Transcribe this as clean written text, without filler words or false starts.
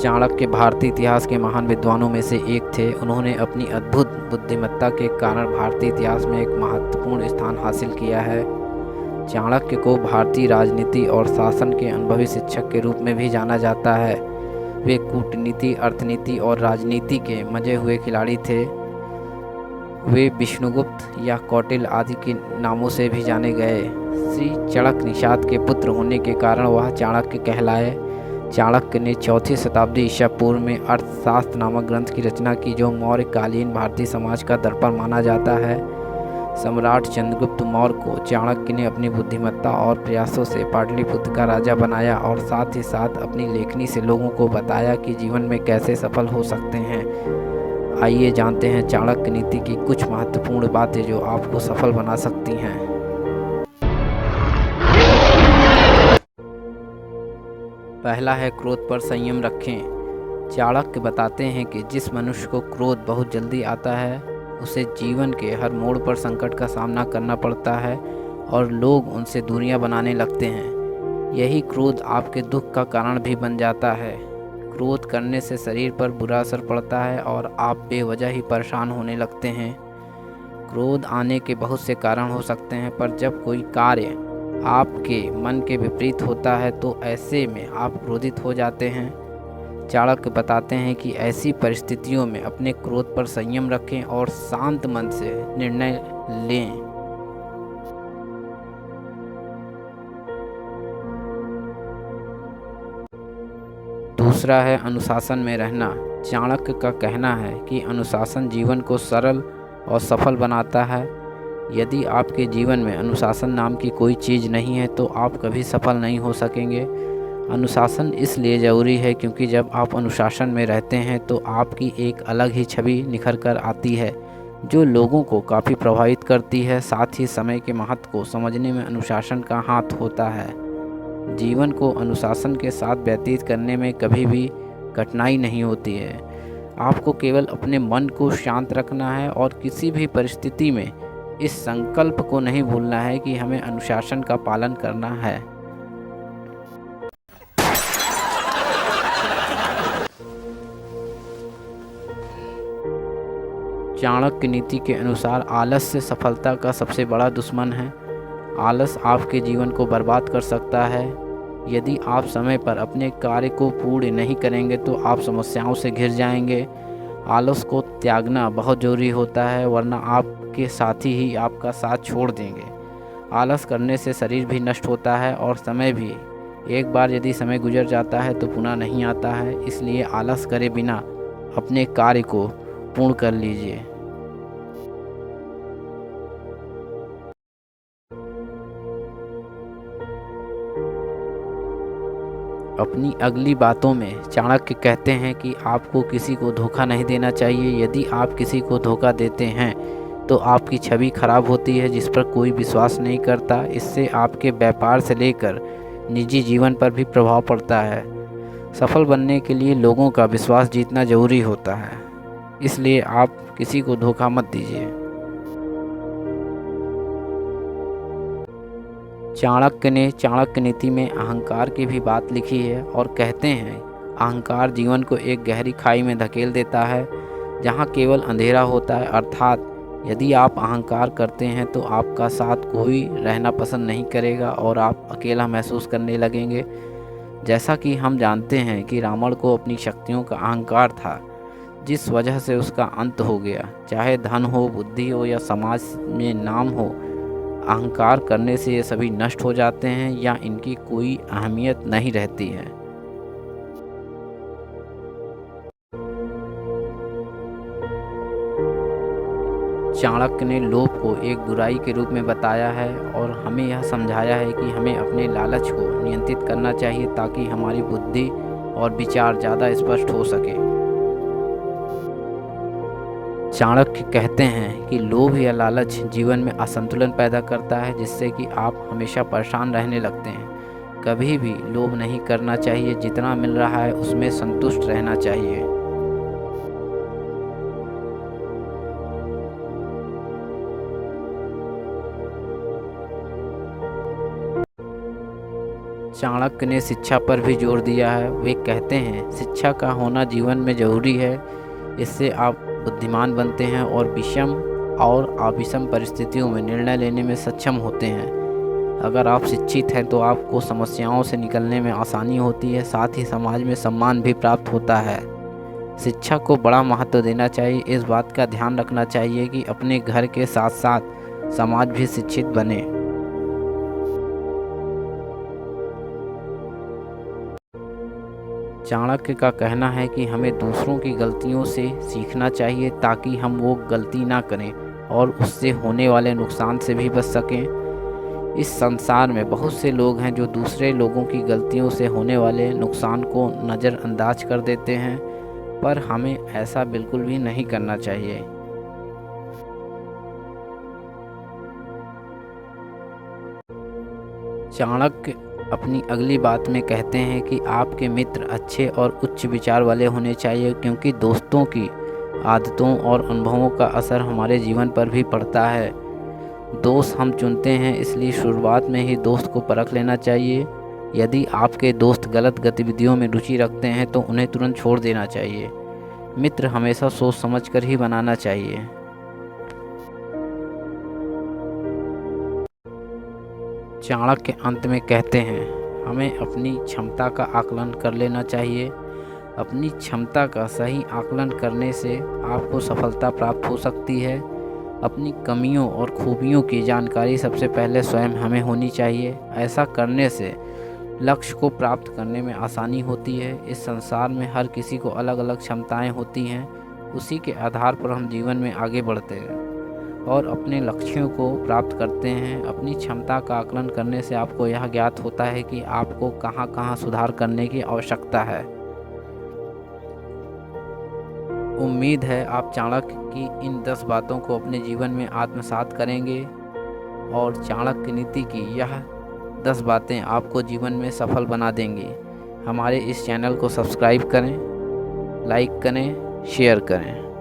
चाणक्य भारतीय इतिहास के महान विद्वानों में से एक थे। उन्होंने अपनी अद्भुत बुद्धिमत्ता के कारण भारतीय इतिहास में एक महत्वपूर्ण स्थान हासिल किया है। चाणक्य को भारतीय राजनीति और शासन के अनुभवी शिक्षक के रूप में भी जाना जाता है। वे कूटनीति, अर्थनीति और राजनीति के मंझे हुए खिलाड़ी थे। वे विष्णुगुप्त या कौटिल्य आदि के नामों से भी जाने गए। श्री चणक निषाद के पुत्र होने के कारण वह चाणक्य कहलाए। चाणक्य ने 4वीं शताब्दी ईसा पूर्व में अर्थशास्त्र नामक ग्रंथ की रचना की, जो मौर्यकालीन भारतीय समाज का दर्पण माना जाता है। सम्राट चंद्रगुप्त मौर्य को चाणक्य ने अपनी बुद्धिमत्ता और प्रयासों से पाटलिपुत्र का राजा बनाया और साथ ही साथ अपनी लेखनी से लोगों को बताया कि जीवन में कैसे सफल हो सकते हैं। आइए जानते हैं चाणक्य नीति की कुछ महत्वपूर्ण बातें जो आपको सफल बना सकती हैं। पहला है क्रोध पर संयम रखें। चाणक्य बताते हैं कि जिस मनुष्य को क्रोध बहुत जल्दी आता है उसे जीवन के हर मोड़ पर संकट का सामना करना पड़ता है और लोग उनसे दूरियां बनाने लगते हैं। यही क्रोध आपके दुख का कारण भी बन जाता है। क्रोध करने से शरीर पर बुरा असर पड़ता है और आप बेवजह ही परेशान होने लगते हैं। क्रोध आने के बहुत से कारण हो सकते हैं, पर जब कोई कार्य आपके मन के विपरीत होता है तो ऐसे में आप क्रोधित हो जाते हैं। चाणक्य बताते हैं कि ऐसी परिस्थितियों में अपने क्रोध पर संयम रखें और शांत मन से निर्णय लें। दूसरा है अनुशासन में रहना। चाणक्य का कहना है कि अनुशासन जीवन को सरल और सफल बनाता है। यदि आपके जीवन में अनुशासन नाम की कोई चीज़ नहीं है तो आप कभी सफल नहीं हो सकेंगे। अनुशासन इसलिए ज़रूरी है क्योंकि जब आप अनुशासन में रहते हैं तो आपकी एक अलग ही छवि निखर कर आती है, जो लोगों को काफ़ी प्रभावित करती है। साथ ही समय के महत्व को समझने में अनुशासन का हाथ होता है। जीवन को अनुशासन के साथ व्यतीत करने में कभी भी कठिनाई नहीं होती है। आपको केवल अपने मन को शांत रखना है और किसी भी परिस्थिति में इस संकल्प को नहीं भूलना है कि हमें अनुशासन का पालन करना है। चाणक्य नीति के अनुसार आलस्य सफलता का सबसे बड़ा दुश्मन है। आलस आपके जीवन को बर्बाद कर सकता है। यदि आप समय पर अपने कार्य को पूर्ण नहीं करेंगे तो आप समस्याओं से घिर जाएंगे। आलस को त्यागना बहुत ज़रूरी होता है, वरना आपके साथी ही आपका साथ छोड़ देंगे। आलस करने से शरीर भी नष्ट होता है और समय भी। एक बार यदि समय गुजर जाता है तो पुनः नहीं आता है। इसलिए आलस करे बिना अपने कार्य को पूर्ण कर लीजिए। अपनी अगली बातों में चाणक्य कहते हैं कि आपको किसी को धोखा नहीं देना चाहिए। यदि आप किसी को धोखा देते हैं तो आपकी छवि खराब होती है, जिस पर कोई विश्वास नहीं करता। इससे आपके व्यापार से लेकर निजी जीवन पर भी प्रभाव पड़ता है। सफल बनने के लिए लोगों का विश्वास जीतना जरूरी होता है, इसलिए आप किसी को धोखा मत दीजिए। चाणक्य ने चाणक्य नीति में अहंकार की भी बात लिखी है और कहते हैं अहंकार जीवन को एक गहरी खाई में धकेल देता है जहाँ केवल अंधेरा होता है। अर्थात यदि आप अहंकार करते हैं तो आपका साथ कोई रहना पसंद नहीं करेगा और आप अकेला महसूस करने लगेंगे। जैसा कि हम जानते हैं कि रावण को अपनी शक्तियों का अहंकार था, जिस वजह से उसका अंत हो गया। चाहे धन हो, बुद्धि हो या समाज में नाम हो, अहंकार करने से ये सभी नष्ट हो जाते हैं या इनकी कोई अहमियत नहीं रहती है। चाणक्य ने लोभ को एक बुराई के रूप में बताया है और हमें यह समझाया है कि हमें अपने लालच को नियंत्रित करना चाहिए ताकि हमारी बुद्धि और विचार ज़्यादा स्पष्ट हो सके। चाणक्य कहते हैं कि लोभ या लालच जीवन में असंतुलन पैदा करता है, जिससे कि आप हमेशा परेशान रहने लगते हैं। कभी भी लोभ नहीं करना चाहिए। जितना मिल रहा है उसमें संतुष्ट रहना चाहिए। चाणक्य ने शिक्षा पर भी जोर दिया है। वे कहते हैं, शिक्षा का होना जीवन में जरूरी है। इससे आप बुद्धिमान बनते हैं और विषम और अविषम परिस्थितियों में निर्णय लेने में सक्षम होते हैं। अगर आप शिक्षित हैं तो आपको समस्याओं से निकलने में आसानी होती है, साथ ही समाज में सम्मान भी प्राप्त होता है। शिक्षा को बड़ा महत्व देना चाहिए। इस बात का ध्यान रखना चाहिए कि अपने घर के साथ साथ समाज भी शिक्षित बने। चाणक्य का कहना है कि हमें दूसरों की गलतियों से सीखना चाहिए ताकि हम वो गलती ना करें और उससे होने वाले नुकसान से भी बच सकें। इस संसार में बहुत से लोग हैं जो दूसरे लोगों की गलतियों से होने वाले नुकसान को नज़रअंदाज कर देते हैं, पर हमें ऐसा बिल्कुल भी नहीं करना चाहिए। चाणक्य अपनी अगली बात में कहते हैं कि आपके मित्र अच्छे और उच्च विचार वाले होने चाहिए, क्योंकि दोस्तों की आदतों और अनुभवों का असर हमारे जीवन पर भी पड़ता है। दोस्त हम चुनते हैं, इसलिए शुरुआत में ही दोस्त को परख लेना चाहिए। यदि आपके दोस्त गलत गतिविधियों में रुचि रखते हैं तो उन्हें तुरंत छोड़ देना चाहिए। मित्र हमेशा सोच समझ कर ही बनाना चाहिए। चाणक्य अंत में कहते हैं, हमें अपनी क्षमता का आकलन कर लेना चाहिए। अपनी क्षमता का सही आकलन करने से आपको सफलता प्राप्त हो सकती है। अपनी कमियों और खूबियों की जानकारी सबसे पहले स्वयं हमें होनी चाहिए। ऐसा करने से लक्ष्य को प्राप्त करने में आसानी होती है। इस संसार में हर किसी को अलग अलग क्षमताएं होती हैं, उसी के आधार पर हम जीवन में आगे बढ़ते हैं और अपने लक्ष्यों को प्राप्त करते हैं। अपनी क्षमता का आकलन करने से आपको यह ज्ञात होता है कि आपको कहां कहां सुधार करने की आवश्यकता है। उम्मीद है आप चाणक्य की इन 10 बातों को अपने जीवन में आत्मसात करेंगे और चाणक्य नीति की यह 10 बातें आपको जीवन में सफल बना देंगी। हमारे इस चैनल को सब्सक्राइब करें, लाइक करें, शेयर करें।